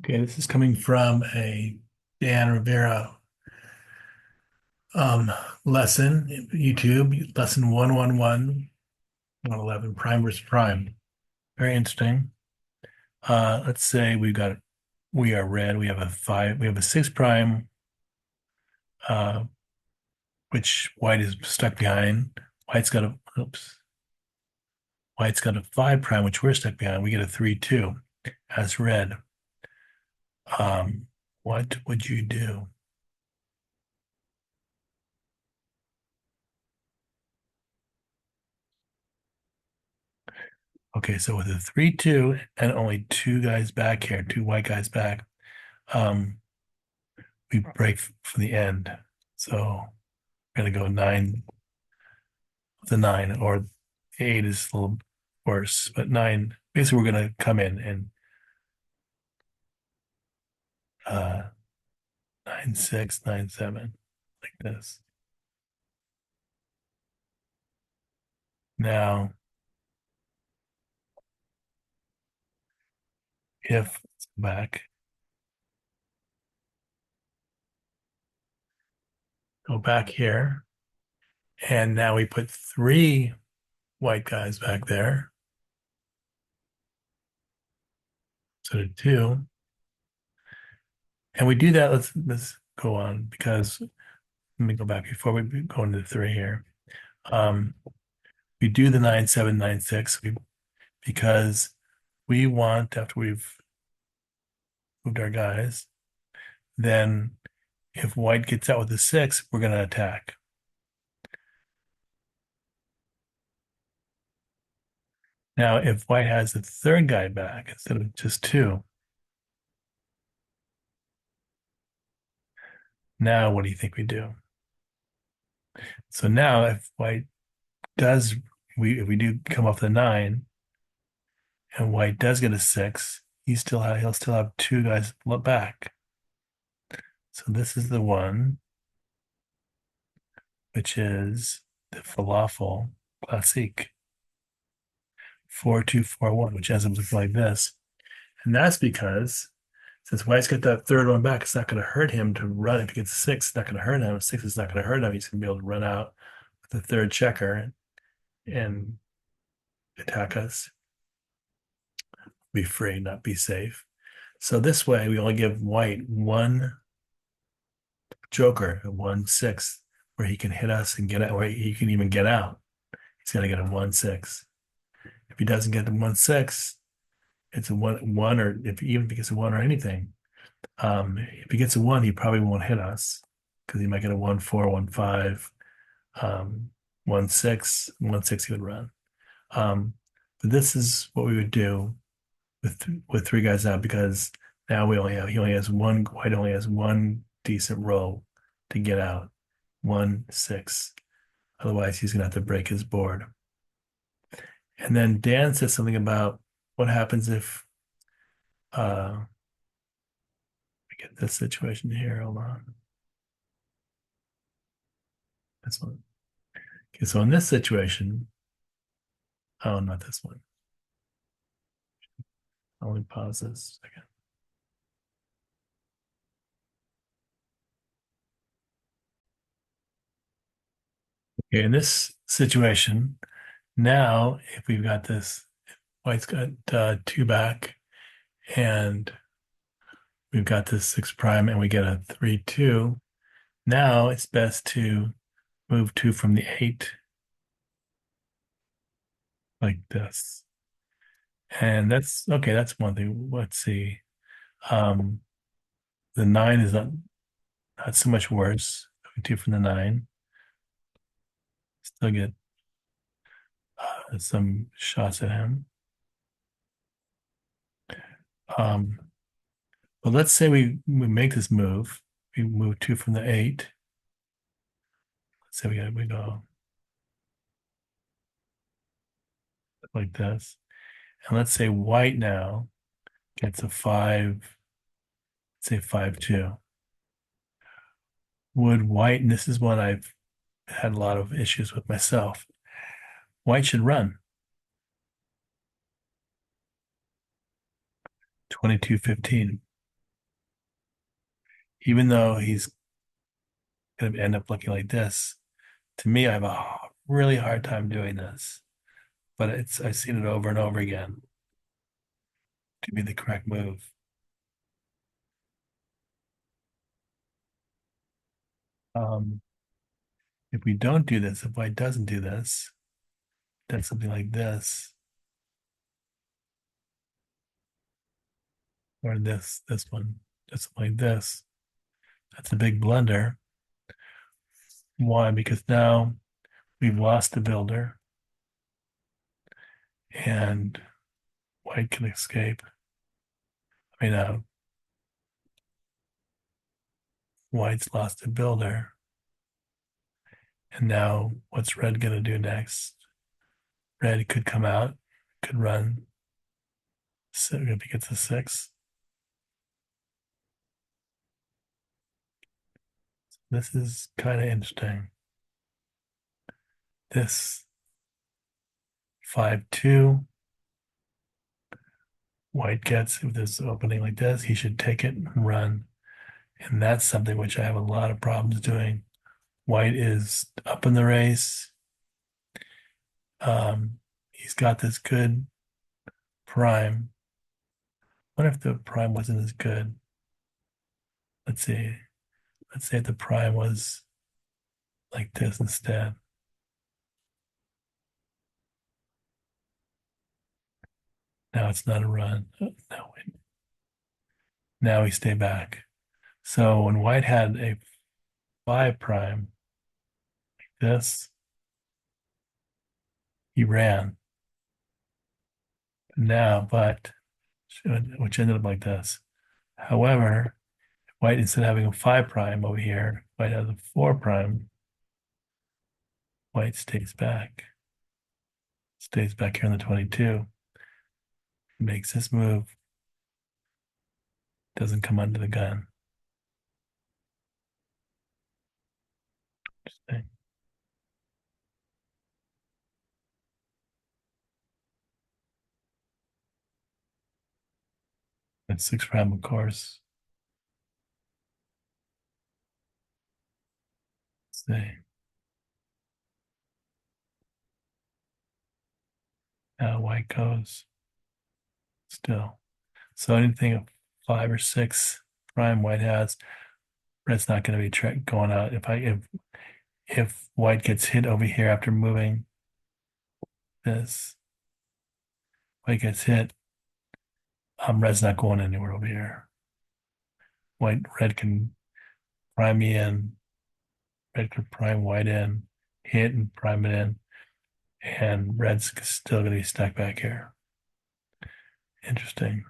Okay, this is coming from a Dan Rivera um, lesson, YouTube, lesson 111, prime versus prime. Very interesting. Let's say we are red, we have a six prime, uh, which white is stuck behind. Oops, white's got a five prime, which we're stuck behind. We get a 3-2 as red. What would you do? Okay, so with a 3-2 and only two guys back here, two white guys back, um, we break for the end. So we're gonna go nine, the nine, or the eight is a little worse, but nine. Basically, we're gonna come in and uh 9-6, 9-7, like this. Now, if let's go back here, and now we put three white guys back there, so the two, and we do that. Let's go on because let me go back before we go into the three here. Um, we do the 9-7, 9-6 because we want, after we've moved our guys, then if white gets out with a six, we're going to attack. Now, if white has the third guy back instead of just two, now what do you think we do? So now, if white does, if we do come off the nine, and white does get a six, he'll still have two guys back. So this is the one, which is the falafel classique 4-2-4-1, which ends up looking like this. And that's because since White's got that third one back, it's not going to hurt him to run. If he gets six, it's not going to hurt him. If six is not going to hurt him. He's going to be able to run out with the third checker and attack us, be free, not be safe. So this way, we only give White one joker, a 1-6, where he can hit us and get out, where he can even get out. He's going to get a 1-6. If he doesn't get the 1-6, it's a one, or even if he gets a one or anything. If he gets a one, he probably won't hit us because he might get a 1-4, 1-5, 1-6, 1-6 he would run. But this is what we would do with three guys out because now he only has one, White only has one decent roll to get out. 1-6. Otherwise, he's gonna have to break his board. And then Dan says something about what happens if we get this situation here. Hold on. This one. Okay, so in this situation, oh, not this one. I'll only pause this a second. Okay, in this situation, now if we've got this, White's got two back, and we've got this six prime, and we get a 3-2. Now it's best to move two from the eight like this. And that's okay, that's one thing. Let's see. Um, the nine is not so much worse. Two from the nine. Still get some shots at him. Um, but let's say we make this move. We move two from the eight. Let's say we go like this. And let's say white now gets a five, say 5-2. Would white, and this is one I've had a lot of issues with myself, white should run 22-15. even though he's going to end up looking like this, to me, I have a really hard time doing this. But I've seen it over and over again to be the correct move. Um, if we don't do this, if white doesn't do this, does something like this, or this one, does something like this, that's a big blunder. Why? Because now we've lost the builder and white can escape. I mean, white's lost the builder. And now what's red going to do next? Red could come out, could run. So if he gets a six, this is kind of interesting. This 5-2, white gets, with this opening like this, he should take it and run. And that's something which I have a lot of problems doing. White is up in the race. He's got this good prime. What if the prime wasn't as good? Let's see. Let's say if the prime was like this instead. Now it's not a run. No, wait. Now we stay back. So when white had a 5 prime, this, he ran. Now, but which ended up like this. However, white, instead of having a 5 prime over here, white has a 4 prime. White stays back here in the 22, makes this move, doesn't come under the gun. Interesting. It's 6 prime, of course. Let's see. Now white goes still. So anything of 5 or 6 prime white has, red's not going to be going out. If white gets hit over here after moving this, white gets hit, red's not going anywhere over here. Red can prime me in, red could prime white in, hit and prime it in, and red's still going to be stuck back here. Interesting.